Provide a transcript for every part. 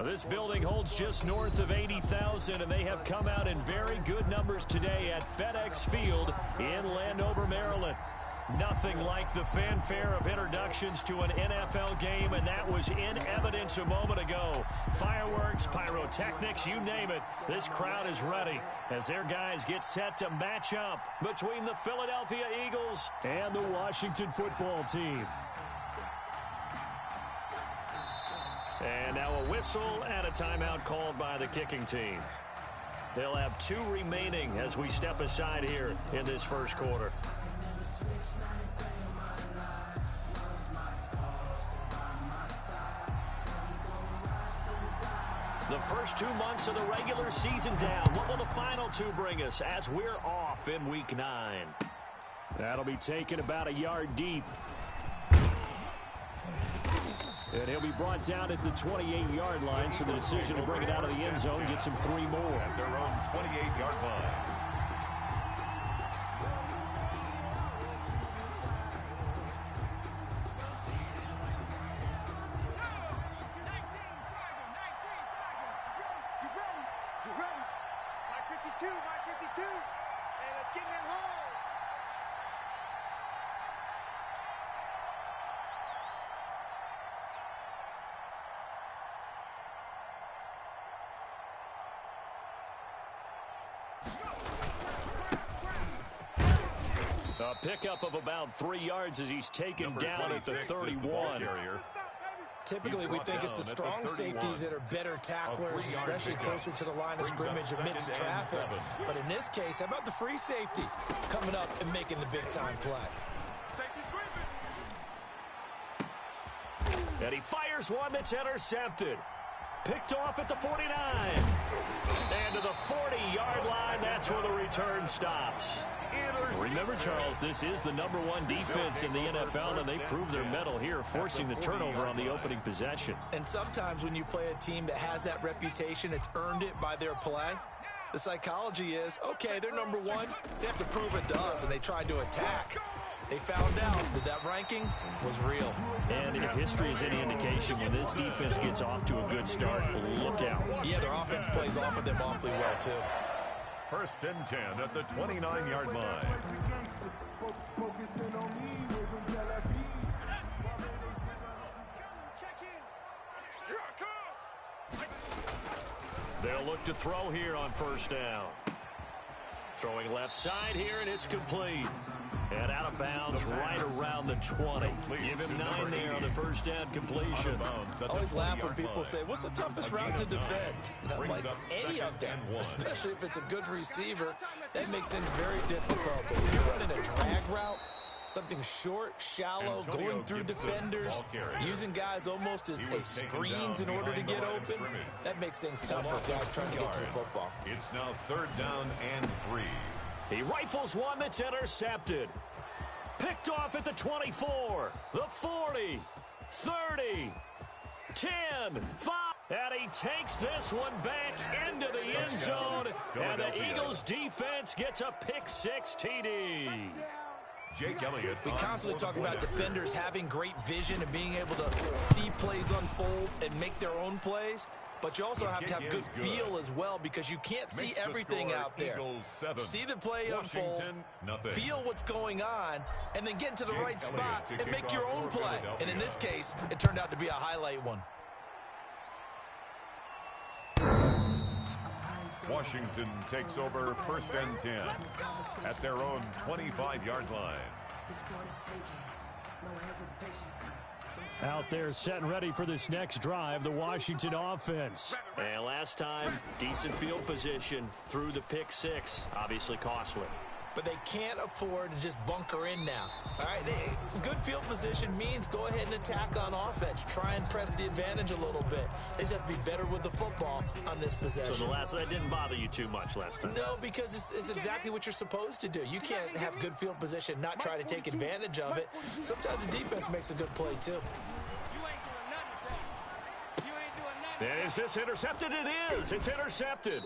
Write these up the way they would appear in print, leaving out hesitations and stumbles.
This building holds just north of 80,000, and they have come out in very good numbers today at FedEx Field in Landover, Maryland. Nothing like the fanfare of introductions to an NFL game, and that was in evidence a moment ago. Fireworks, pyrotechnics, you name it. This crowd is ready as their guys get set to match up between the Philadelphia Eagles and the Washington football team. And now a whistle and a timeout called by the kicking team. They'll have 2 remaining as we step aside here in this first quarter. The first 2 months of the regular season down. What will the final 2 bring us as we're off in Week 9? That'll be taken about a yard deep. And he'll be brought down at the 28-yard line, so the decision to bring it out of the end zone gets him 3 more. At their own 28-yard line. A pickup of about 3 yards as he's taken down at the 31. Typically, we think it's the strong safeties that are better tacklers, especially closer to the line of scrimmage amidst traffic. But in this case, how about the free safety coming up and making the big-time play? And he fires one that's intercepted. Picked off at the 49. And to the 40-yard line, that's where the return stops. Remember, Charles, this is the #1 defense in the NFL, and they proved their mettle here, forcing the turnover on the opening possession. And sometimes when you play a team that has that reputation, it's earned it by their play. The psychology is, okay, they're #1. They have to prove it to us, and they tried to attack. They found out that that ranking was real. And if history is any indication, when this defense gets off to a good start, look out. Yeah, their offense plays off of them awfully well, too. First and 10 at the 29-yard line. They'll look to throw here on first down. Throwing left side here, and it's complete. And out of bounds right around the 20. Give him 9 there on the first down completion. I always laugh when people say, what's the toughest route to defend? And I'm like, any of them, especially if it's a good receiver, that makes things very difficult. But when you're running a drag route, something short, shallow, going through defenders, using guys almost as screens in order to get open, that makes things tough for guys trying to get to the football. It's now 3rd down and 3. He rifles one that's intercepted. Picked off at the 24, the 40, 30, 10, 5. And he takes this one back into the end zone. And the Eagles defense gets a pick-6 TD. Jake Elliott. We constantly talk about defenders having great vision and being able to see plays unfold and make their own plays. But you also have to have good feel as well, because you can't see everything out there. See the play unfold, feel what's going on, and then get into the right spot and make your own play. And in this case, it turned out to be a highlight one. Washington takes over 1st and 10 at their own 25-yard line. Out there set and ready for this next drive, the Washington offense. And last time, decent field position through the pick-6, obviously costly. But they can't afford to just bunker in now. All right, good field position means go ahead and attack on offense. Try and press the advantage a little bit. They just have to be better with the football on this possession. So that didn't bother you too much last time? No, because it's exactly what you're supposed to do. You can't have good field position, not try to take advantage of it. Sometimes the defense makes a good play, too. Is this intercepted? It is. It's intercepted.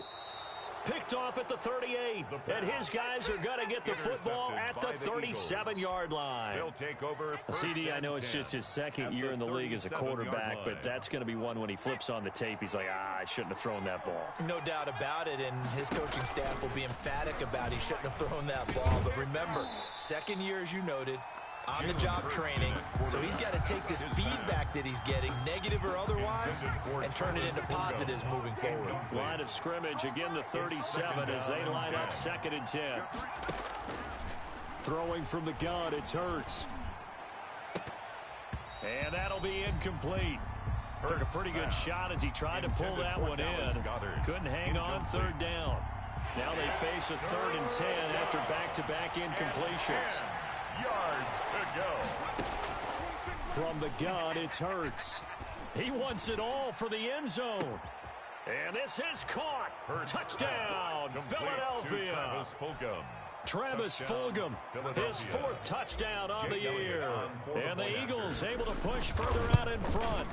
Picked off at the 38. And his guys are going to get the football at the 37-yard line. They'll take over. CD, I know it's just his second year in the league as a quarterback, but that's going to be one when he flips on the tape. He's like, I shouldn't have thrown that ball. No doubt about it, and his coaching staff will be emphatic about he shouldn't have thrown that ball. But remember, second year, as you noted, on-the-job training, so he's got to take this feedback that he's getting, negative or otherwise, and turn it into positives moving forward. Line of scrimmage, again the 37 as they line up 2nd and 10. Throwing from the gun, it's Hurts. And that'll be incomplete. Took a pretty good shot as he tried to pull that one in. Couldn't hang on 3rd down. Now they face a 3rd and 10 after back-to-back incompletions. Yards to go. From the gun, it's Hurts. He wants it all for the end zone. And this is caught. Touchdown, Philadelphia. Travis Fulgham, his 4th touchdown on the year. And the Eagles able to push further out in front.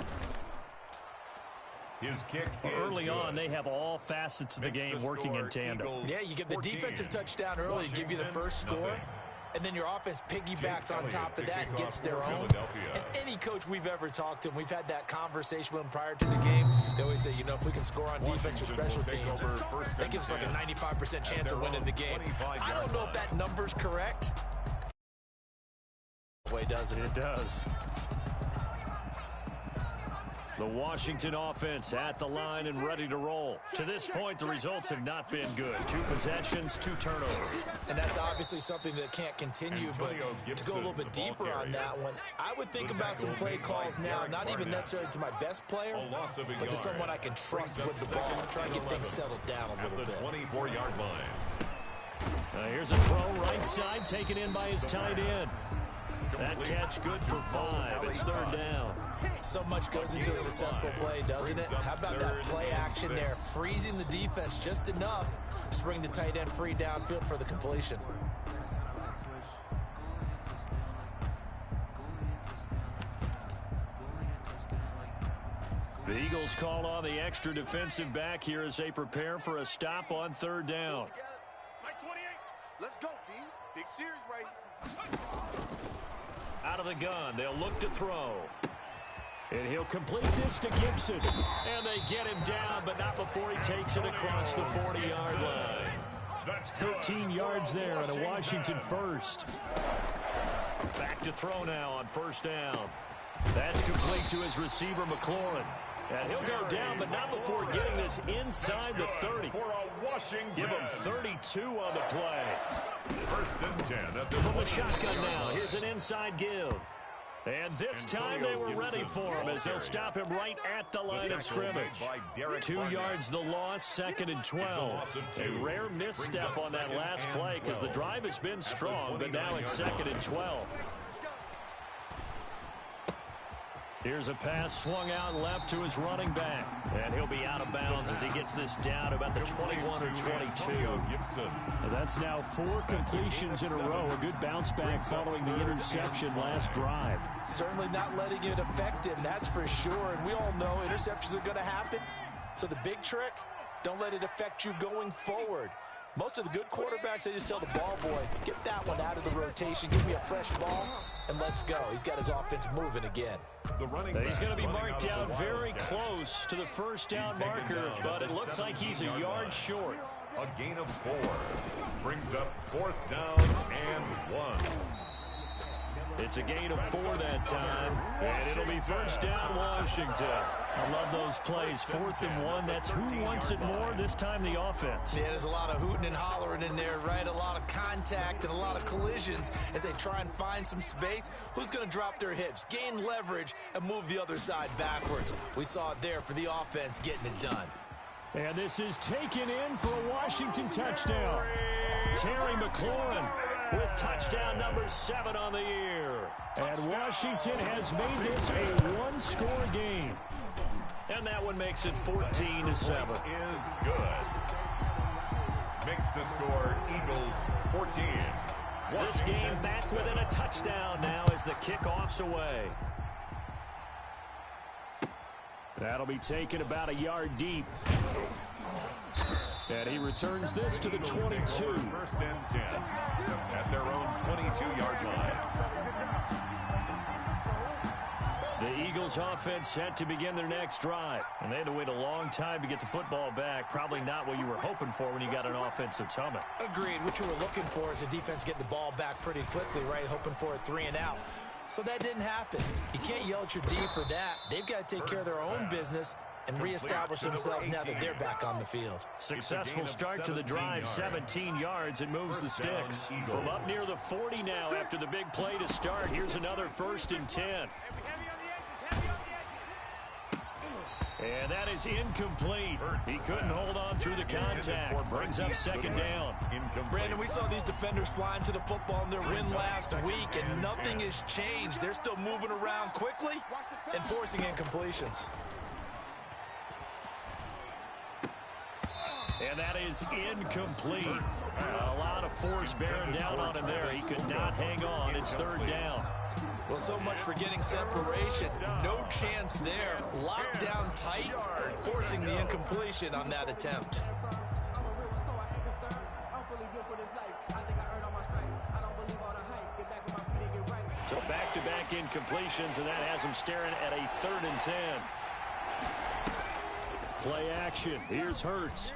His kick early on, they have all facets of the game working in tandem. Yeah, you give the defensive touchdown early, give you the first score. And then your offense piggybacks on top of that and gets their own. And any coach we've ever talked to, and we've had that conversation with them prior to the game, they always say, you know, if we can score on defense or special teams, that gives us like a 95% chance of winning the game. I don't know if that number's correct. Way does it? It does. The Washington offense at the line and ready to roll. To this point, the results have not been good. 2 possessions, 2 turnovers. And that's obviously something that can't continue, but to go a little bit deeper on that one, I would think about some play calls now, not even necessarily to my best player, but to someone I can trust with the ball and try and get things settled down a little bit. 24-yard line. Here's a throw right side taken in by his tight end. That catch good for 5. It's 3rd down. So much goes into a successful play, doesn't it? How about that play action there? Freezing the defense just enough to bring the tight end free downfield for the completion. The Eagles call on the extra defensive back here as they prepare for a stop on 3rd down. Let's go, D. Big series right. Out of the gun, they'll look to throw. And he'll complete this to Gibson. And they get him down, but not before he takes it across the 40-yard line. 13 yards there and a Washington first. Back to throw now on 1st down. That's complete to his receiver, McLaurin. And he'll go down, but not before getting this inside the 30. Give him 32 on the play. 1st and 10. From the shotgun now, here's an inside give. And this time they were ready for him as they'll stop him right at the line of scrimmage. 2 yards the loss, 2nd and 12. A rare misstep on that last play because the drive has been strong, but now it's 2nd and 12. Here's a pass swung out left to his running back. And he'll be out of bounds as he gets this down to about the 21 or 22. And that's now 4 completions in a row. A good bounce back following the interception last drive. Certainly not letting it affect him, that's for sure. And we all know interceptions are going to happen. So the big trick, don't let it affect you going forward. Most of the good quarterbacks, they just tell the ball boy, get that one out of the rotation, give me a fresh ball, and let's go. He's got his offense moving again. He's going to be marked down very close to the 1st down marker, but it looks like he's a yard short. A gain of 4. Brings up 4th down and 1. It's a gain of 4 that time, and it'll be 1st down Washington. I love those plays. 4th and 1. That's who wants it more, this time the offense. Yeah, there's a lot of hooting and hollering in there, right? A lot of contact and a lot of collisions as they try and find some space. Who's going to drop their hips, gain leverage, and move the other side backwards? We saw it there for the offense getting it done. And this is taken in for a Washington touchdown. Terry McLaurin with touchdown number 7 on the year. And Washington has made this a 1-score game. And that one makes it 14-7. Is good. Makes the score Eagles 14. This game back within a touchdown now as the kickoff's away. That'll be taken about a yard deep. And he returns this to the 22. First and 10 at their own 22-yard line. The Eagles offense set to begin their next drive. And they had to wait a long time to get the football back. Probably not what you were hoping for when you got an offense that's humming. Agreed. What you were looking for is a defense getting the ball back pretty quickly, right? Hoping for a 3 and out. So that didn't happen. You can't yell at your D for that. They've got to take care of their own business and reestablish themselves now that they're back on the field. Successful start to the drive, 17 yards. It moves the sticks. From up near the 40 now after the big play to start. Here's another 1st and 10. And that is incomplete. He couldn't hold on through the contact. Brings up 2nd down. Brandon, we saw these defenders flying to the football in their win last week, and nothing has changed. They're still moving around quickly and forcing incompletions. And that is incomplete. A lot of force bearing down on him there. He could not hang on. It's 3rd down. Well, so much for getting separation. No chance there. Locked down tight, forcing the incompletion on that attempt. So back-to-back incompletions, and that has him staring at a 3rd and 10. Play action. Here's Hurts.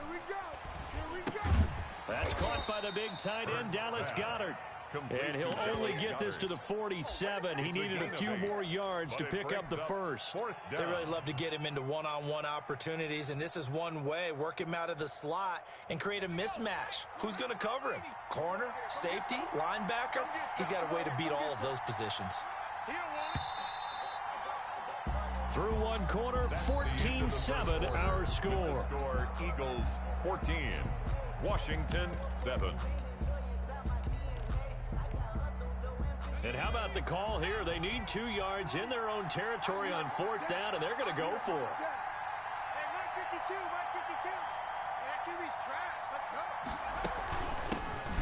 That's caught by the big tight end, Dallas Gotw. And he'll only get this to the 47. He needed a few more yards to pick up the 1st. They really love to get him into one-on-one opportunities, and this is one way. Work him out of the slot and create a mismatch. Who's going to cover him? Corner, safety, linebacker? He's got a way to beat all of those positions. Through one quarter, 14-7 our score. Eagles 14, Washington 7. And how about the call here? They need 2 yards in their own territory on 4th down, and they're going to go for it. Hey, Mike 52, Mike 52. That QB's trash. Let's go.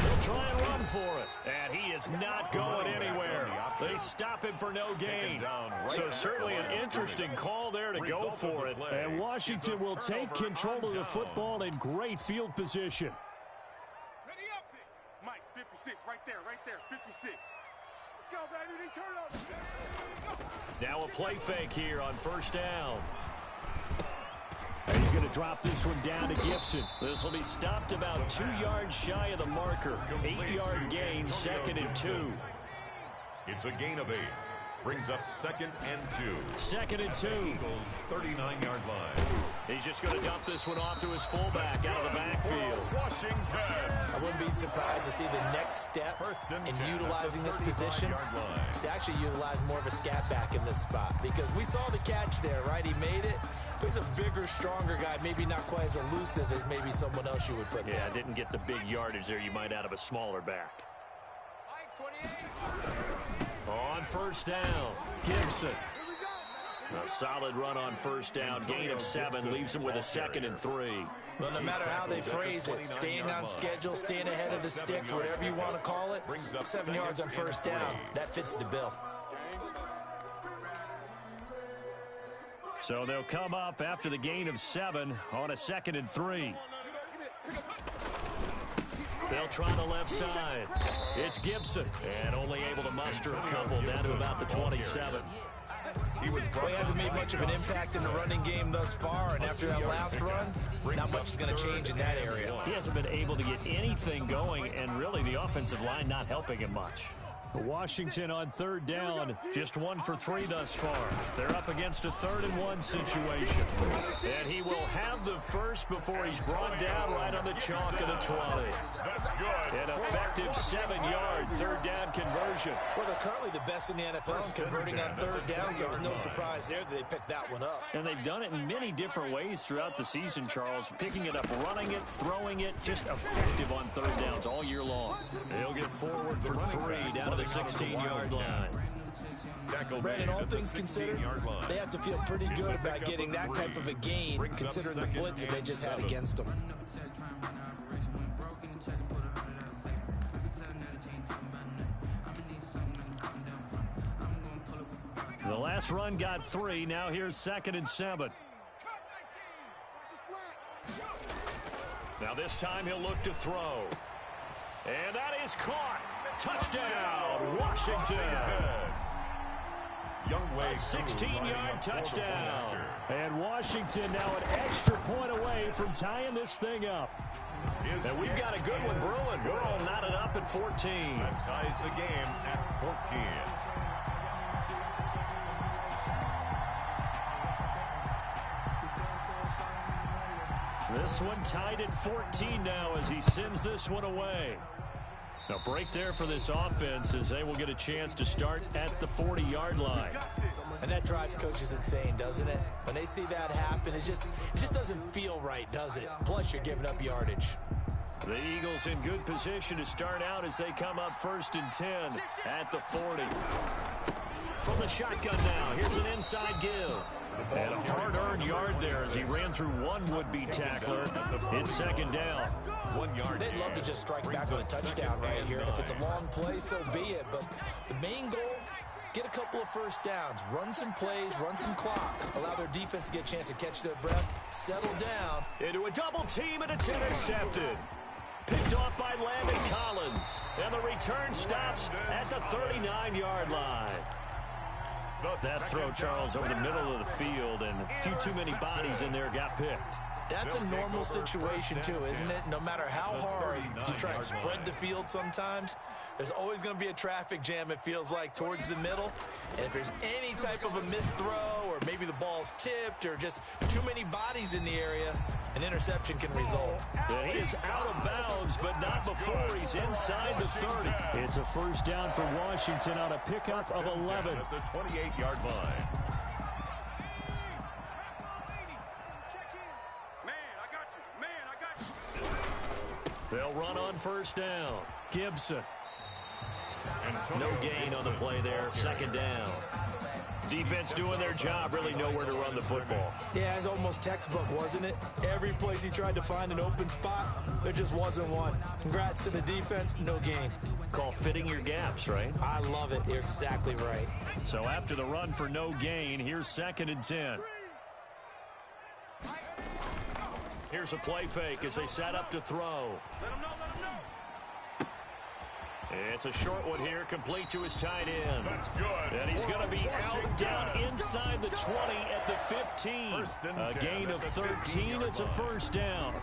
They'll try and run for it. And he is not going anywhere. They stop him for no gain. So certainly an interesting call there to go for it. And Washington will take control of the football in great field position. Ready up, 6. Mike 56, right there, 56. Let's go, baby. They turn up. Now a play fake here on 1st down. And he's going to drop this one down to Gibson. This will be stopped about 2 yards shy of the marker. 8-yard gain, 2nd and 2. It's a gain of 8. Brings up 2nd and 2. 2nd and 2. Eagles 39-yard line. He's just going to dump this one off to his fullback out of the backfield. Washington. I wouldn't be surprised to see the next step in utilizing this position is to actually utilize more of a scat back in this spot, because we saw the catch there, right? He made it, but he's a bigger, stronger guy, maybe not quite as elusive as maybe someone else you would put there. Yeah, didn't get the big yardage there you might out of a smaller back. On 1st down, Gibson. A solid run on 1st down. Gain of 7 leaves him with a 2nd and 3. Well, no matter how they phrase it, staying on schedule, staying ahead of the sticks, whatever you want to call it, 7 yards on 1st down, that fits the bill. So they'll come up after the gain of 7 on a 2nd and 3. They'll try the left side. It's Gibson, and only able to muster a couple down to about the 27. Well, he hasn't made much of an impact in the running game thus far, and after that last run, not much is going to change in that area. He hasn't been able to get anything going, and really the offensive line not helping him much. Washington on 3rd down, just 1 for 3 thus far. They're up against a 3rd and 1 situation. And he will have the 1st before he's brought down right on the chalk of the 20. That's good. An effective 7-yard 3rd down conversion. Well, they're currently the best in the NFL in converting on 3rd down, so it was no surprise there that they picked that one up. And they've done it in many different ways throughout the season, Charles. Picking it up, running it, throwing it, just effective on 3rd downs all year long. He'll get forward for 3 down to the 16-yard line. Brandon, all things considered, they have to feel pretty good about getting that type of a gain, considering the blitz that they just had against them. The last run got 3. Now here's 2nd and 7. Now this time he'll look to throw. And that is caught. Touchdown, Washington. A 16-yard touchdown. And Washington now an extra point away from tying this thing up. And we've got a good one brewing. We're all knotted up at 14. That ties the game at 14. This one tied at 14 now as he sends this one away. A break there for this offense as they will get a chance to start at the 40-yard line. And that drives coaches insane, doesn't it? When they see that happen, it just doesn't feel right, does it? Plus, you're giving up yardage. The Eagles in good position to start out as they come up 1st and 10 at the 40. From the shotgun now, here's an inside give. And a hard-earned yard there as he ran through one would-be tackler. It's 2nd down. 1 yard. They'd love to just strike back with a touchdown right here. And if it's a long play, so be it. But the main goal, get a couple of first downs. Run some plays, run some clock. Allow their defense to get a chance to catch their breath. Settle down. Into a double team, and it's intercepted. Picked off by Landon Collins. And the return stops at the 39-yard line. That throw, Charles, over the middle of the field, and a few too many bodies in there got picked. That's a normal situation, too, isn't it? No matter how hard you try and spread the field sometimes, there's always going to be a traffic jam, it feels like, towards the middle. And if there's any type of a missed throw or maybe the ball's tipped or just too many bodies in the area, an interception can result. And he is out of bounds, but not before he's inside the 30. It's a first down for Washington on a pickup of 11. At the 28-yard line. They'll run on first down. Gibson. No gain on the play there. 2nd down. Defense doing their job, really nowhere to run the football. Yeah, it's almost textbook, wasn't it? Every place he tried to find an open spot, there just wasn't one. Congrats to the defense, no gain. Called fitting your gaps, right? I love it. You're exactly right. So after the run for no gain, here's 2nd and 10. Here's a play fake as they set up to throw. It's a short one here, complete to his tight end. That's good. And he's going to be out down inside the 20 at the 15. A gain of 13. It's a first down.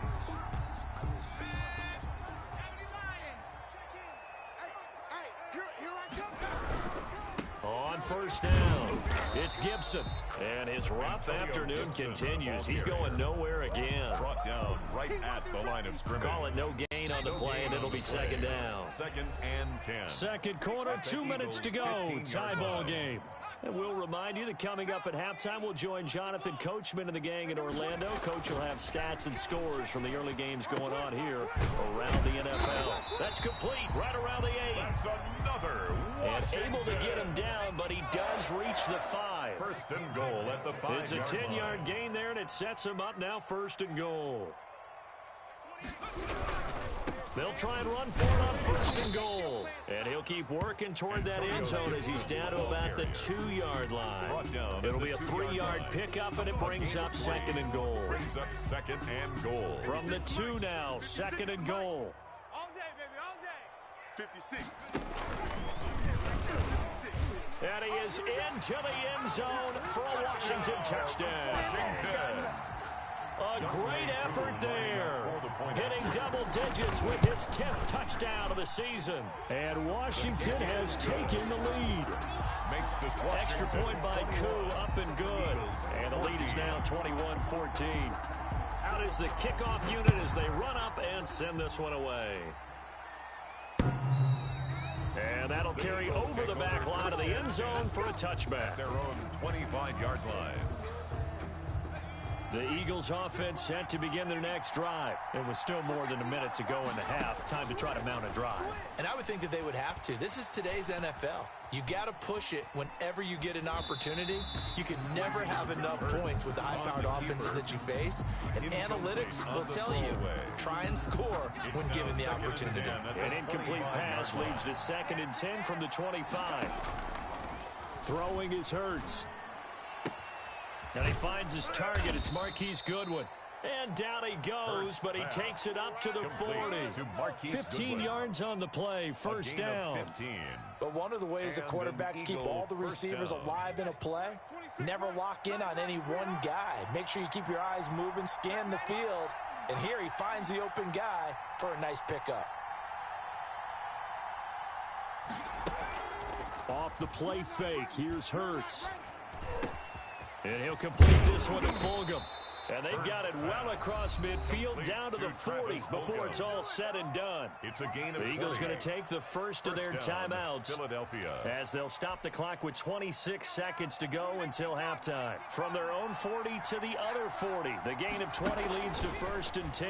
On first down, it's Gibson. And his rough afternoon continues. He's going nowhere again. Brought down right at the line of scrimmage. Call it no gain on the play, and it'll be 2nd down. 2nd and 10. Second quarter, 2 minutes to go. Tie ball game. And we'll remind you that coming up at halftime, we'll join Jonathan Coachman and the gang in Orlando. Coach will have stats and scores from the early games going on here around the NFL. That's complete, right around the 8. That's another Washington. And able to get him down, but he does reach the 5. 1st and goal at the 5-yard It's a 10-yard gain there, and it sets him up now 1st and goal. They'll try and run for it on 1st and goal. And he'll keep working toward that end zone as he's down to about the 2-yard line. It'll be a 3-yard pickup, and it brings up 2nd and goal. Brings up 2nd and goal. From the 2 now, 2nd and goal. All day, baby, all day. 56. And he is into the end zone for a Washington touchdown. Washington. A great effort there. Hitting double digits with his 10th touchdown of the season. And Washington has taken the lead. Makes this Extra point by Koo, up and good. And the lead is now 21-14. Out is the kickoff unit as they run up and send this one away. And that'll carry over the back line of the end zone for a touchback. Their own 25-yard line. The Eagles offense set to begin their next drive. And with still more than a minute to go in the half, time to try to mount a drive. And I would think that they would have to. This is today's NFL. You got to push it whenever you get an opportunity. You can never have enough points with the high-powered offenses that you face. And analytics will tell you, try and score when given the opportunity. An incomplete pass leads to 2nd and 10 from the 25. Throwing is Hurts. And he finds his target. It's Marquise Goodwin. And down he goes, but he takes it up to the 40. 15 yards on the play, first down. But one of the ways the quarterbacks keep all the receivers alive in a play, never lock in on any one guy. Make sure you keep your eyes moving, scan the field, and here he finds the open guy for a nice pickup. Off the play fake, here's Hurts. And he'll complete this one to Fulgham. And they've got it well across midfield down to the 40 before it's all said and done. The Eagles going to take the first of their timeouts as they'll stop the clock with 26 seconds to go until halftime. From their own 40 to the other 40, the gain of 20 leads to 1st and 10.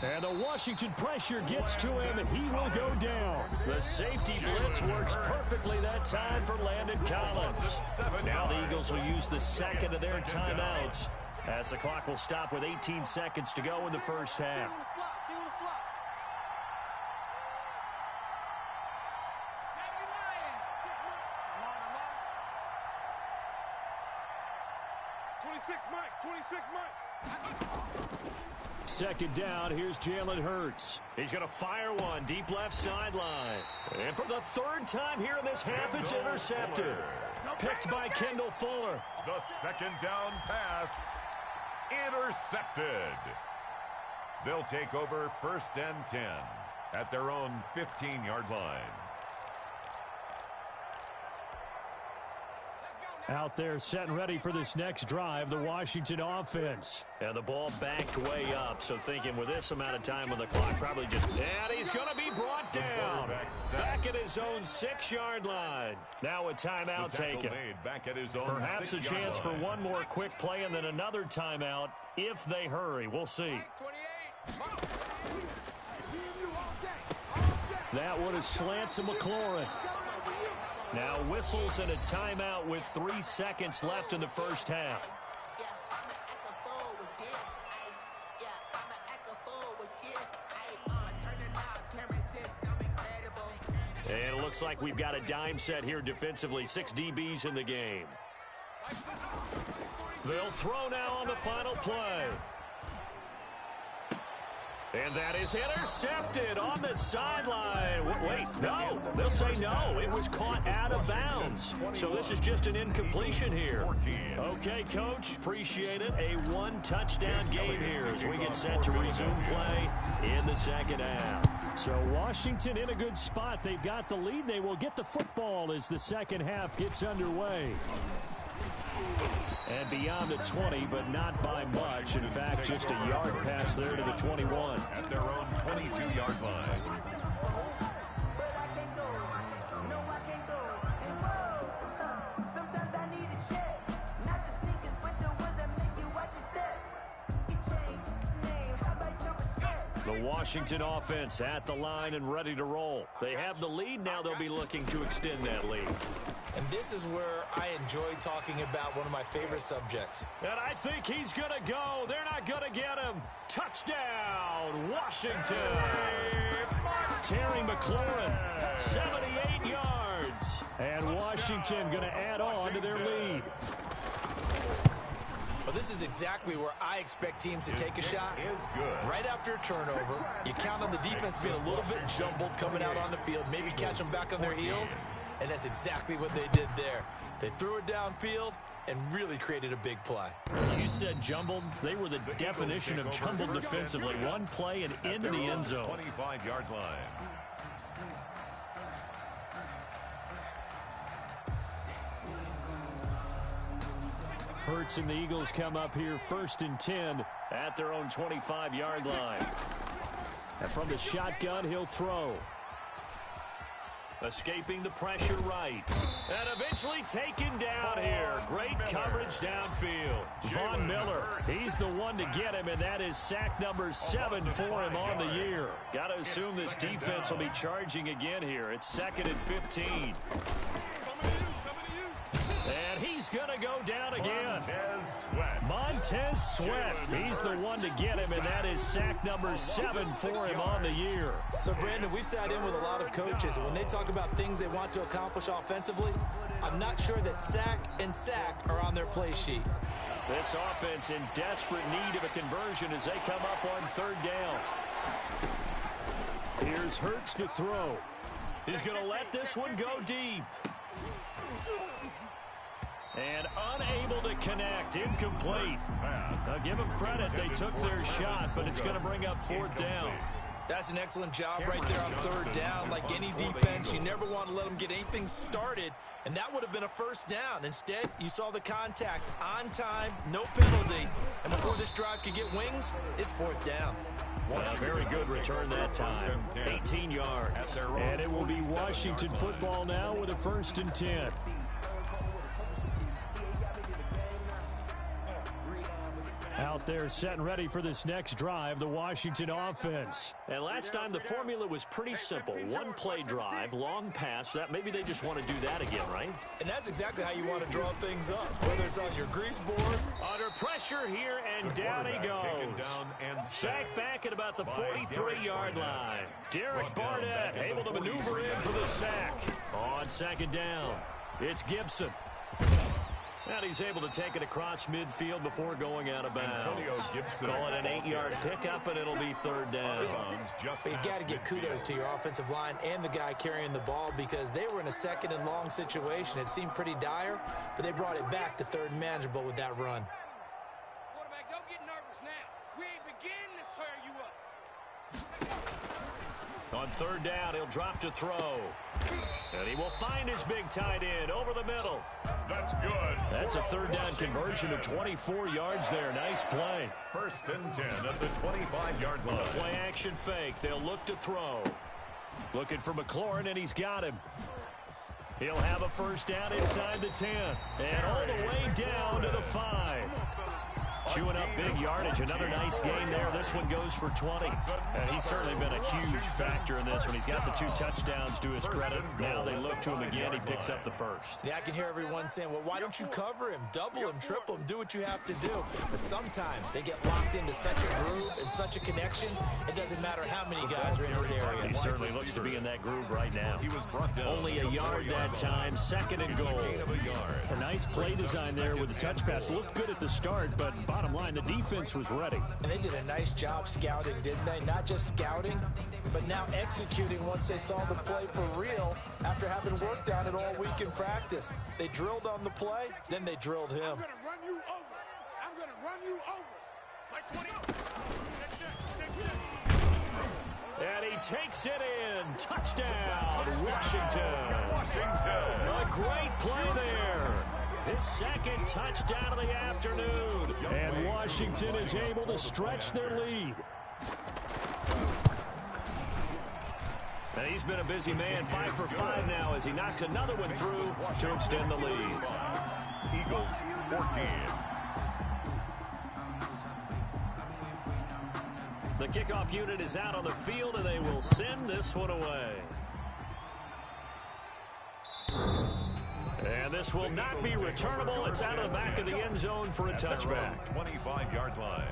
And the Washington pressure gets to him, and he will go down. The safety blitz works perfectly that time for Landon Collins. Now the Eagles will use the second of their timeouts as the clock will stop with 18 seconds to go in the first half. Second down, here's Jalen Hurts. He's going to fire one deep left sideline. And for the third time here in this half, it's intercepted. Picked by Kendall Fuller. The second down pass intercepted. They'll take over 1st and 10 at their own 15-yard line. Out there set and ready for this next drive, the Washington offense. And the ball backed way up, so thinking with this amount of time on the clock, probably just... And he's going to be brought down. Back at his own 6-yard line. Now a timeout taken. Back at his own Perhaps a chance for one more quick play and then another timeout if they hurry. We'll see. That one is slant to McLaurin. Now whistles and a timeout with 3 seconds left in the first half. And it looks like we've got a dime set here defensively. 6 DBs in the game. They'll throw now on the final play. And that is intercepted on the sideline. Wait, no. They'll say no. It was caught out of bounds. So this is just an incompletion here. Okay, Coach. Appreciate it. A 1-touchdown game here as we get set to resume play in the second half. So Washington in a good spot. They've got the lead. They will get the football as the second half gets underway. And beyond the 20, but not by much. In fact, just a yard pass there to the 21. At their own 22-yard line. The Washington offense at the line and ready to roll. They have the lead now. They'll be looking to extend that lead. And this is where I enjoy talking about one of my favorite subjects. And I think he's going to go. They're not going to get him. Touchdown, Washington. Terry McLaurin, 78 yards. And Washington going to add on to their lead. Well, this is exactly where I expect teams to take a shot. Right after a turnover, you count on the defense being a little bit jumbled coming out on the field, maybe catch them back on their heels, and that's exactly what they did there. They threw it downfield and really created a big play. You said jumbled. They were the definition of jumbled defensively. One play and into the end zone. 25-yard line. Hurts and the Eagles come up here 1st and 10 at their own 25-yard line. And from the shotgun, he'll throw. Escaping the pressure right. And eventually taken down here. Great coverage downfield. Von Miller, he's the one to get him, and that is sack number 7 for him on the year. Got to assume this defense will be charging again here. It's 2nd and 15. And he's going to go down again. Montez Sweat. He's the one to get him, and that is sack number 7 for him on the year. So, Brandon, we've sat in with a lot of coaches, and when they talk about things they want to accomplish offensively, I'm not sure that sack and sack are on their play sheet. This offense in desperate need of a conversion as they come up on 3rd down. Here's Hurts to throw. He's going to let this one go deep. And unable to connect. Incomplete. Now give them credit. They took their shot, but it's going to bring up 4th down. That's an excellent job right there on 3rd down. Like any defense, you never want to let them get anything started, and that would have been a 1st down. Instead, you saw the contact on time, no penalty, and before this drive could get wings, it's 4th down. A very good return that time. 18 yards. And it will be Washington football now with a 1st and 10. Out there set and ready for this next drive, the Washington offense. And last time the formula was pretty simple. 1-play drive, long pass. That maybe they just want to do that again, right? And that's exactly how you want to draw things up, whether it's on your grease board. Under pressure here, and down he goes. Sacked back at about the 43-yard line. Derek Barnett able to maneuver in for the sack. On 2nd down, it's Gibson. And he's able to take it across midfield before going out of bounds. Call it an 8-yard pickup, and it'll be 3rd down. But you got to give kudos to your offensive line and the guy carrying the ball because they were in a 2nd and long situation. It seemed pretty dire, but they brought it back to 3rd and manageable with that run. Quarterback, don't get nervous now. We ain't beginning to tear you up. On 3rd down, he'll drop to throw. And he will find his big tight end over the middle. That's good. That's a 3rd down conversion of 24 yards there. Nice play. 1st and 10 at the 25-yard line. Play action fake. They'll look to throw. Looking for McLaurin, and he's got him. He'll have a 1st down inside the 10. And all the way down to the 5. Chewing up big yardage. Another nice gain there. This one goes for 20. And he's certainly been a huge factor in this one. He's got the 2 touchdowns to his credit. Now they look to him again. He picks up the 1st. Yeah, I can hear everyone saying, well, why don't you cover him, double him, triple him, do what you have to do. But sometimes they get locked into such a groove and such a connection, it doesn't matter how many guys are in his area. He certainly looks to be in that groove right now. Only a yard that time. 2nd and goal. A nice play design there with the touch pass. Looked good at the start, but bottom line, the defense was ready. And they did a nice job scouting, didn't they? Not just scouting, but now executing once they saw the play for real after having worked on it all week in practice. They drilled on the play, then they drilled him. I'm going to run you over. I'm going to run you over. Like 20. And he takes it in. Touchdown, Washington. A great play there. His 2nd touchdown of the afternoon. And Washington is able to stretch their lead. And he's been a busy man. 5 for 5 now as he knocks another one through to extend the lead. Eagles 14. The kickoff unit is out on the field, and they will send this one away. And this will not be returnable. It's out of the back of the end zone for a touchback. 25-yard line.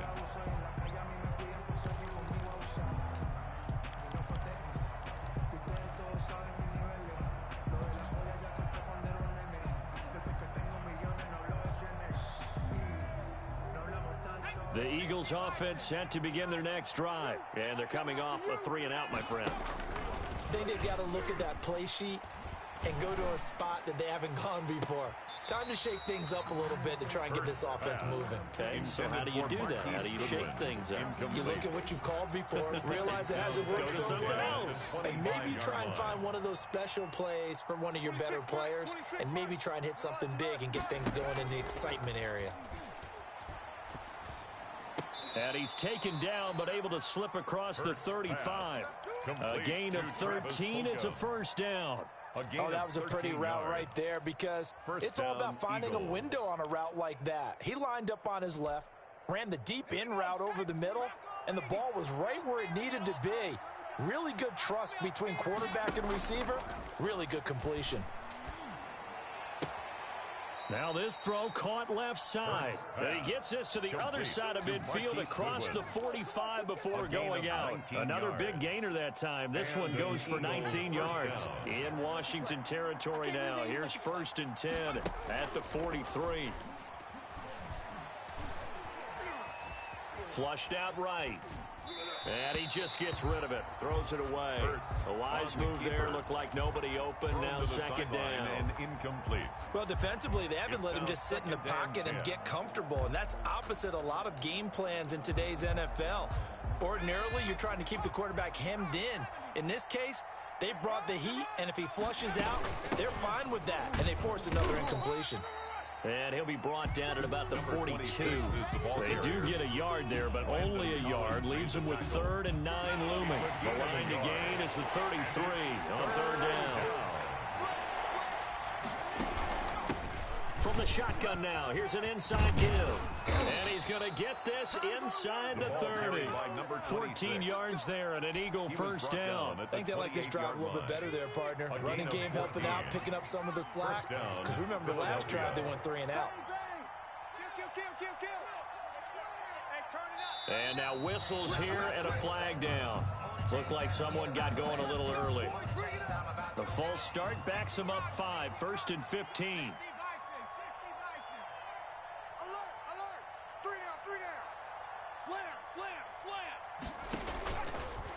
The Eagles offense set to begin their next drive. And they're coming off a 3-and-out, my friend. I think they've got to look at that play sheet and go to a spot that they haven't gone before. Time to shake things up a little bit to try and get this offense moving. Okay, so how do you do that? How do you shake things up? You look at what you've called before, realize it hasn't worked Go to so something well, else. and maybe try and find one of those special plays from one of your better players, and maybe try and hit something big and get things going in the excitement area. And he's taken down, but able to slip across the 35. A gain of 13. It's a 1st down. Oh, that was a pretty route right there because it's all about finding a window on a route like that. He lined up on his left, ran the deep in route over the middle, and the ball was right where it needed to be. Really good trust between quarterback and receiver. Really good completion. Now this throw caught left side. And he gets this to the other side of midfield across the 45 before going out. Another big gainer that time. This one goes for 19 yards. In Washington territory now. Here's 1st and 10 at the 43. Flushed out right. And he just gets rid of it. Throws it away. A wise move there. Looked like nobody open. Now 2nd down. And incomplete. Well, defensively, they haven't let him just sit in the pocket and get comfortable. And that's opposite a lot of game plans in today's NFL. Ordinarily, you're trying to keep the quarterback hemmed in. In this case, they brought the heat, and if he flushes out, they're fine with that. And they force another incompletion. And he'll be brought down at about the 42. They do get a yard there, but only a yard. Leaves them with 3rd and 9 looming. The line to gain is the 33 on 3rd down. From the shotgun now, here's an inside give. And he's going to get this inside the 30. 14 yards there and an Eagle 1st down. I think they like this drive a little bit better there, partner. Running game helping out, picking up some of the slack. Because remember, last drive they went 3 and out. And now whistles here and a flag down. Looked like someone got going a little early. The false start backs him up 5. 1st and 15.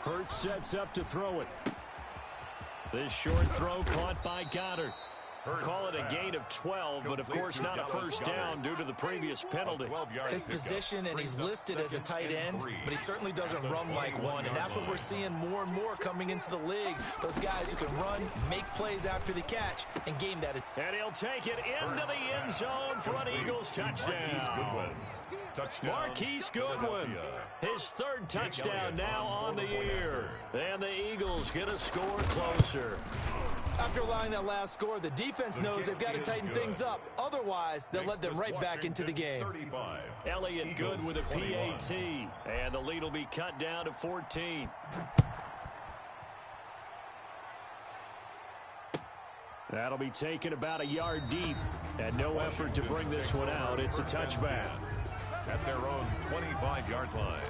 Hurts sets up to throw it. This short throw caught by Gotw. Call it a gain of 12, but of course not a 1st down due to the previous penalty. His position, and he's listed as a tight end, but he certainly doesn't run like one, and that's what we're seeing more and more coming into the league. Those guys who can run, make plays after the catch, and game that. And he'll take it into the end zone for an Eagles touchdown. Marquise Goodwin, his 3rd touchdown now on the year. And the Eagles get a score closer. After allowing that last score, the defense knows they've got to tighten things up. Otherwise, they'll let them right back into the game. Elliott good with a PAT. And the lead will be cut down to 14. That'll be taken about a yard deep. And no effort to bring this one out. It's a touchback. At their own 25-yard line.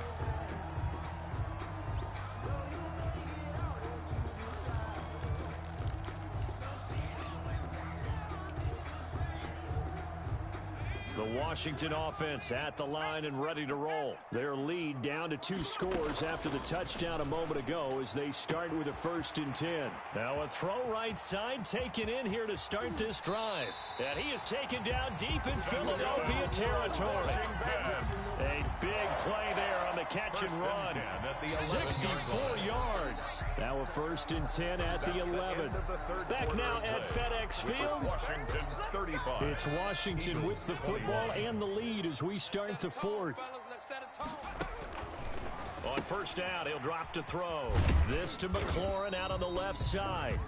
The Washington offense at the line and ready to roll. Their lead down to 2 scores after the touchdown a moment ago as they start with a 1st and 10. Now a throw right side taken in here to start this drive. And he is taken down deep in Philadelphia territory. A big play there on the catch and run. 64 yards. Now a 1st and 10 at the 11. Back now at FedEx Field. It's Washington with the football and the lead as we start the 4th. On 1st down, he'll drop to throw. This to McLaurin out on the left side.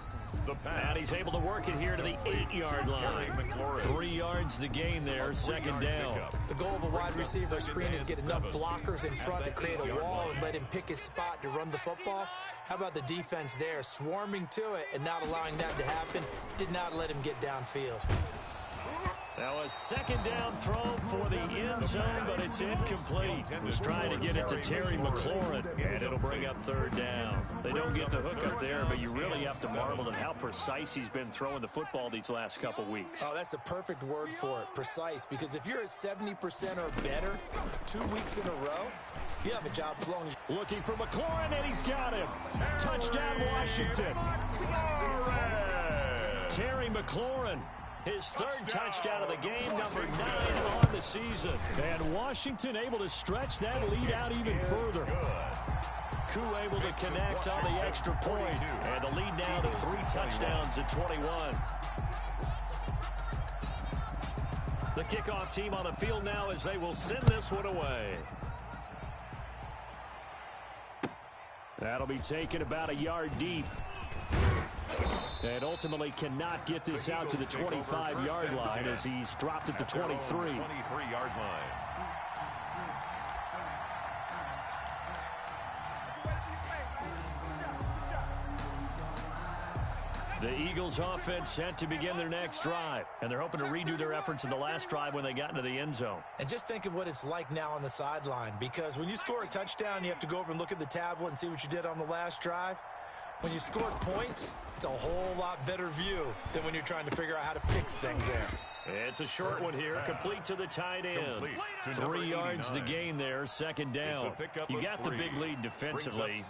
And he's able to work it here to the 8-yard line. 3 yards the gain there, 2nd down. The goal of a wide receiver screen is get enough blockers in front to create a wall and let him pick his spot to run the football. How about the defense there, swarming to it and not allowing that to happen? Did not let him get downfield. Now a 2nd down throw for the end zone, but it's incomplete. Was trying to get it to Terry McLaurin, and it'll bring up 3rd down. They don't get the hook up there, but you really have to marvel at how precise he's been throwing the football these last couple weeks. Oh, that's the perfect word for it, precise, because if you're at 70% or better 2 weeks in a row, you have a job as long as... Looking for McLaurin, and he's got him. Touchdown, Washington. Terry McLaurin. His 3rd touchdown of the game, number 9 on the season. And Washington able to stretch that lead out even further. Koo able to connect on the extra point. And the lead now to 3 touchdowns at 21. The kickoff team on the field now as they will send this one away. That'll be taken about a yard deep. And ultimately cannot get this out to the 25-yard line as he's dropped at the 23. 23-yard line. The Eagles offense set to begin their next drive, and they're hoping to redo their efforts in the last drive when they got into the end zone. And just think of what it's like now on the sideline, because when you score a touchdown, you have to go over and look at the tablet and see what you did on the last drive. When you scored points, it's a whole lot better view than when you're trying to figure out how to fix things there. It's a short one here, complete to the tight end. 3 yards the gain there, second down. You got the big lead defensively,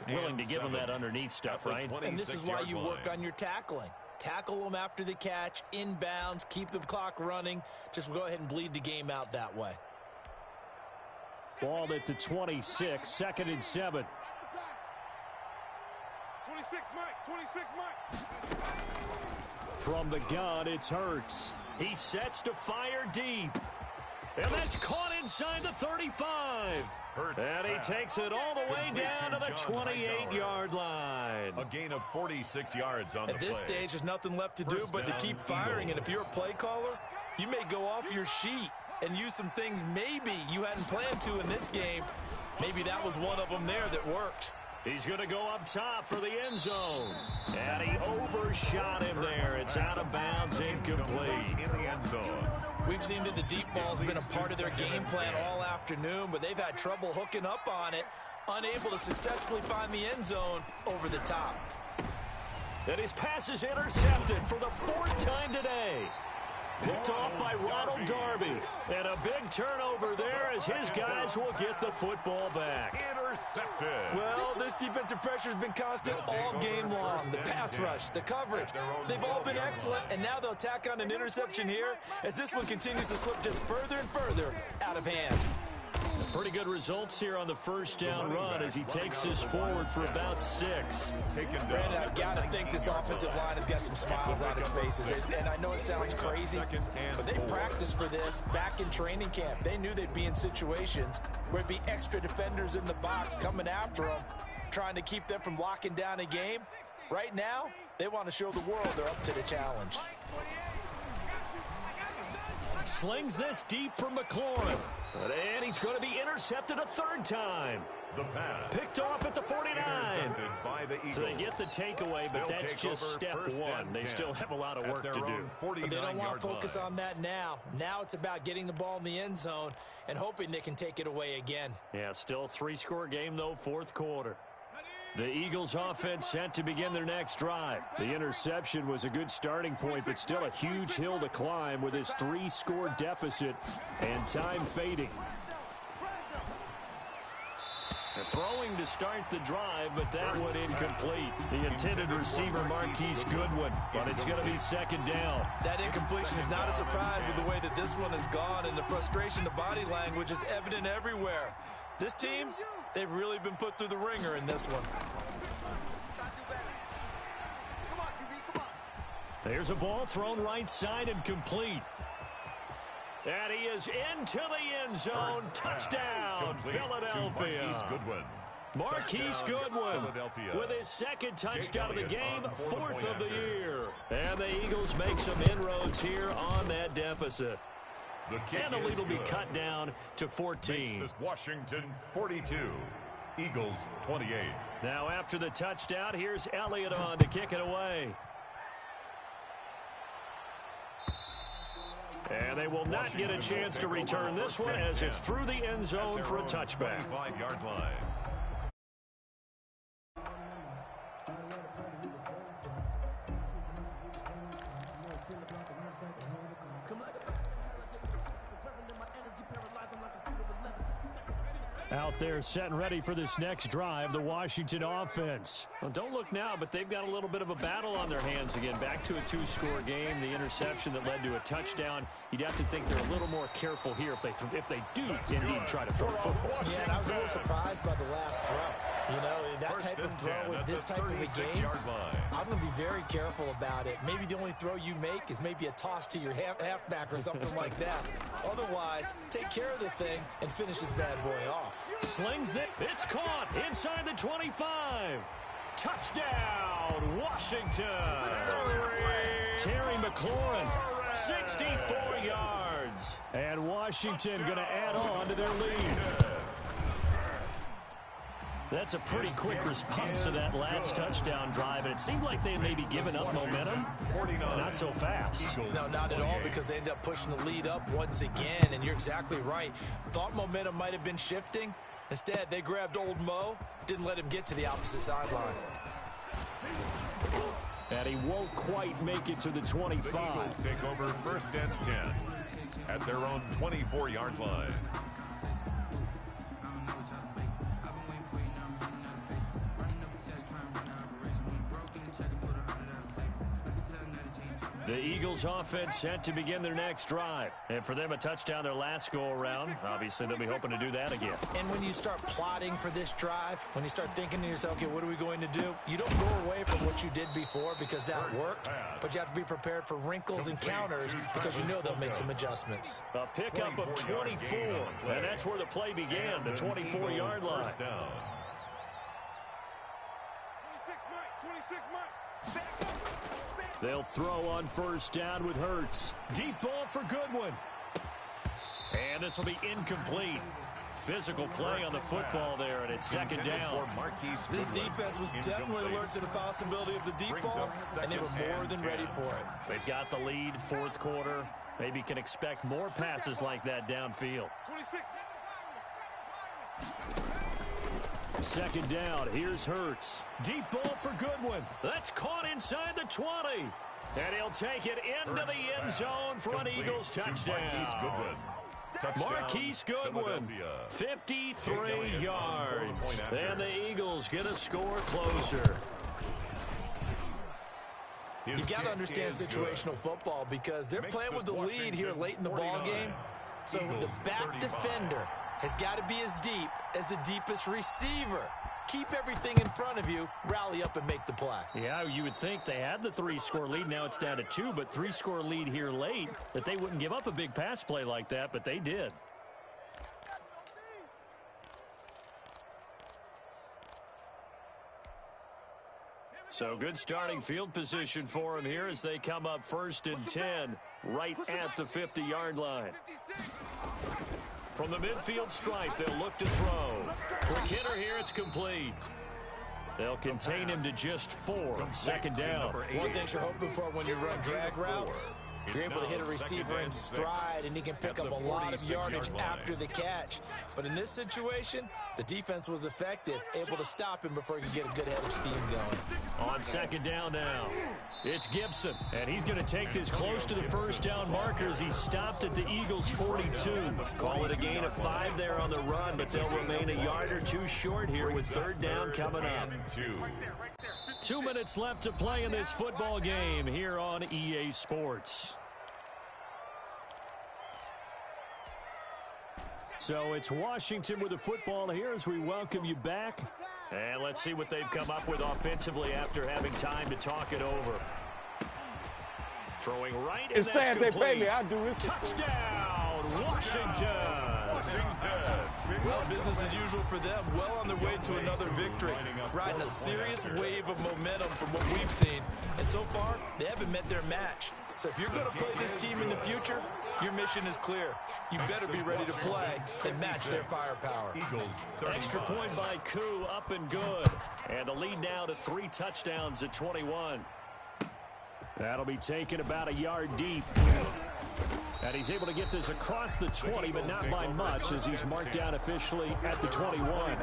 willing to give them that underneath stuff, right? And this is why you work on your tackling. Tackle them after the catch, inbounds, keep the clock running. Just go ahead and bleed the game out that way. Ball at the 26, 2nd and 7. 26, Mike. 26, Mike. From the gun, it's Hurts. He sets to fire deep. And that's caught inside the 35. And he takes it all the way down to the 28-yard line. A gain of 46 yards on the play. At this stage, there's nothing left to do but to keep firing. And if you're a play caller, you may go off your sheet and use some things maybe you hadn't planned to in this game. Maybe that was one of them there that worked. He's going to go up top for the end zone. And he overshot him there. It's out of bounds, incomplete. In the end zone. We've seen that the deep ball's been a part of their game plan all afternoon, but they've had trouble hooking up on it, unable to successfully find the end zone over the top. And his pass is intercepted for the 4th time today. Picked off by Ronald Darby. And a big turnover there as his guys will get the football back. Intercepted. Well, this defensive pressure has been constant all game long. The pass rush, the coverage, they've all been excellent, and now they'll tack on an interception here as this one continues to slip just further and further out of hand. Pretty good results here on the first down run as he takes this forward for about 6. Brandon, I've got to think this offensive line has got some smiles on its faces. And I know it sounds crazy, but they practiced for this back in training camp. They knew they'd be in situations where there'd be extra defenders in the box coming after them, trying to keep them from locking down a game. Right now, they want to show the world they're up to the challenge. Slings this deep for McLaurin. And he's going to be intercepted a 3rd time. The pass. Picked off at the 49. By the Eagles. So they get the takeaway, but that's just step 1. They still have a lot of work to do. But they don't want to focus on that now. Now it's about getting the ball in the end zone and hoping they can take it away again. Yeah, still a 3-score game, though, 4th quarter. The Eagles offense set to begin their next drive. The interception was a good starting point, but still a huge hill to climb with his 3-score deficit and time fading. They're throwing to start the drive, but that one incomplete. The intended receiver, Marquise Goodwin, but it's going to be 2nd down. That incompletion is not a surprise with the way that this one has gone, and the frustration, the body language is evident everywhere. This team, they've really been put through the ringer in this one. There's a ball thrown right side and complete. And he is into the end zone. Touchdown, Philadelphia. Marquise Goodwin with his 2nd touchdown of the game, 4th of the year. And the Eagles make some inroads here on that deficit. And the lead will be cut down to 14. This Washington 42, Eagles 28. Now after the touchdown, here's Elliott on to kick it away. And they will not get a chance to return this one as it's through the end zone for a touchback. 25-yard line. Out there set and ready for this next drive, the Washington offense. Well, don't look now, but they've got a little bit of a battle on their hands again. Back to a 2-score game, the interception that led to a touchdown. You'd have to think they're a little more careful here if they do indeed try to throw the football. Yeah, and I was a little surprised by the last throw. You know, that type of throw in this type of a game, I'm going to be very careful about it. Maybe the only throw you make is maybe a toss to your halfback or something like that. Otherwise, take care of the thing and finish this bad boy off. Slings it. It's caught inside the 25. Touchdown, Washington. Terry McLaurin, 64 yards. And Washington going to add on to their lead. That's a pretty quick response to that last touchdown drive, and it seemed like they had maybe given up momentum. Not so fast. No, not at all, because they ended up pushing the lead up once again, and you're exactly right. Thought momentum might have been shifting. Instead, they grabbed old Mo, didn't let him get to the opposite sideline. And he won't quite make it to the 25. The Eagles take over 1st and 10 at their own 24-yard line. The Eagles offense set to begin their next drive. And for them, a touchdown their last go-around. Obviously, they'll be hoping to do that again. And when you start plotting for this drive, when you start thinking to yourself, okay, what are we going to do? You don't go away from what you did before because that worked, but you have to be prepared for wrinkles and counters because you know they'll make some adjustments. A pickup of 24, and that's where the play began, the 24-yard line. 26 Mike, 26 Mike. Back up. They'll throw on 1st down with Hurts. Deep ball for Goodwin. And this will be incomplete. Physical play on the football there, and it's 2nd down. This defense was definitely alert to the possibility of the deep ball, and they were more than ready for it. They've got the lead, 4th quarter. Maybe can expect more passes like that downfield. 2nd down, here's Hurts. Deep ball for Goodwin. That's caught inside the 20. And he'll take it into the end zone for an Eagles touchdown. Marquise Goodwin, 53 yards. And the Eagles get a score closer. You got to understand situational football because they're playing with the lead here late in the ball game. So the back defender has got to be as deep as the deepest receiver. Keep everything in front of you, rally up and make the play. Yeah, you would think they had the 3-score lead. Now it's down to 2, but 3-score lead here late, that they wouldn't give up a big pass play like that, but they did. So good starting field position for them here as they come up 1st and 10, right at the 50-yard line. From the midfield stripe, they'll look to throw. Quick hitter here, it's complete. They'll contain him to just 4. 2nd down. One thing you're hoping for when you run drag routes, you're able to hit a receiver in stride, and he can pick up a lot of yardage after the catch. But in this situation, the defense was effective, able to stop him before he could get a good head of steam going. On 2nd down now, it's Gibson, and he's going to take this close to the 1st down markers. He stopped at the Eagles' 42. Call it a gain of 5 there on the run, but they'll remain a yard or 2 short here with 3rd down coming up. 2 minutes left to play in this football game here on EA Sports. So it's Washington with the football here as we welcome you back. And let's see what they've come up with offensively after having time to talk it over. Throwing right in, it's sad they pay me. I do this. Touchdown, Washington. Well, business as usual for them. Well on their way to another victory. Riding a serious wave of momentum from what we've seen. And so far, they haven't met their match. So if you're going to play this team in the future, your mission is clear. You better be ready to play and match their firepower. Extra point by Gotw, up and good. And the lead now to 3 touchdowns at 21. That'll be taken about a yard deep. And he's able to get this across the 20, but not by much as he's marked down officially at the 21.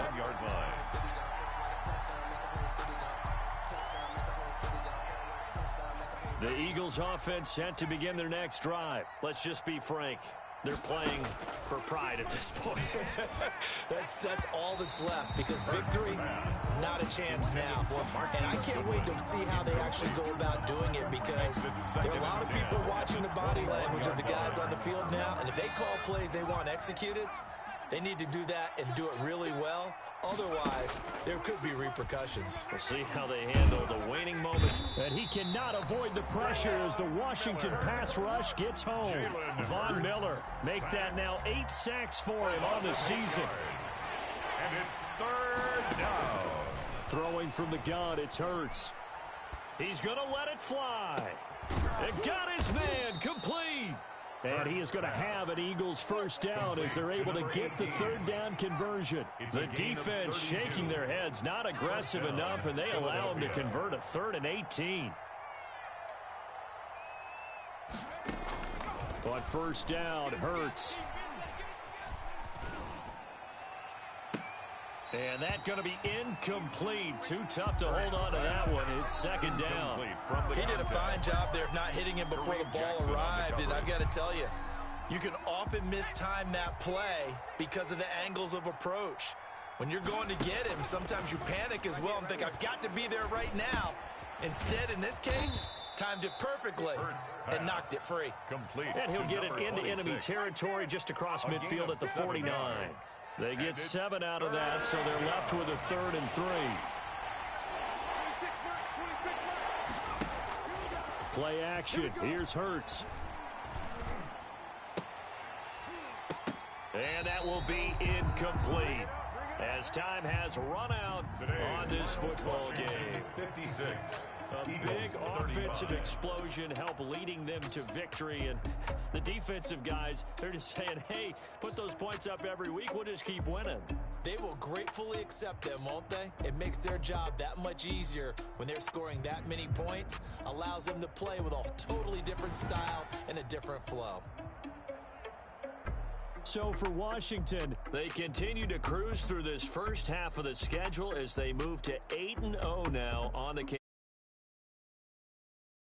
The Eagles offense set to begin their next drive. Let's just be frank. They're playing for pride at this point. That's all that's left because victory, not a chance now. And I can't wait to see how they actually go about doing it because there are a lot of people watching the body language of the guys on the field now. And if they call plays they want executed, they need to do that and do it really well. Otherwise, there could be repercussions. We'll see how they handle the waning moments. And he cannot avoid the pressure as the Washington pass rush gets home. Von Miller make that now 8 sacks for him on the season. And it's 3rd down. Throwing from the gun, it's Hurts. He's going to let it fly. It got his man complete. And he is going to have an Eagles first down as they're able to get the third down conversion. The defense shaking their heads, not aggressive enough, and they allow him to convert a 3rd and 18. On first down, Hurts. And that's going to be incomplete. Too tough to hold on to that one. It's second down. He did a fine job there of not hitting him before the ball arrived. And I've got to tell you, you can often mistime that play because of the angles of approach. When you're going to get him, sometimes you panic as well and think, I've got to be there right now. Instead, in this case, timed it perfectly and knocked it free. And he'll get it into enemy territory just across midfield at the 49. They get 7 out of that, so they're left with a 3rd and 3. Play action. Here's Hurts. And that will be incomplete as time has run out on this football game. 56. A big offensive explosion helped leading them to victory. And the defensive guys, they're just saying, hey, put those points up every week. We'll just keep winning. They will gratefully accept them, won't they? It makes their job that much easier when they're scoring that many points. Allows them to play with a totally different style and a different flow. So for Washington, they continue to cruise through this first half of the schedule as they move to 8-0 now on the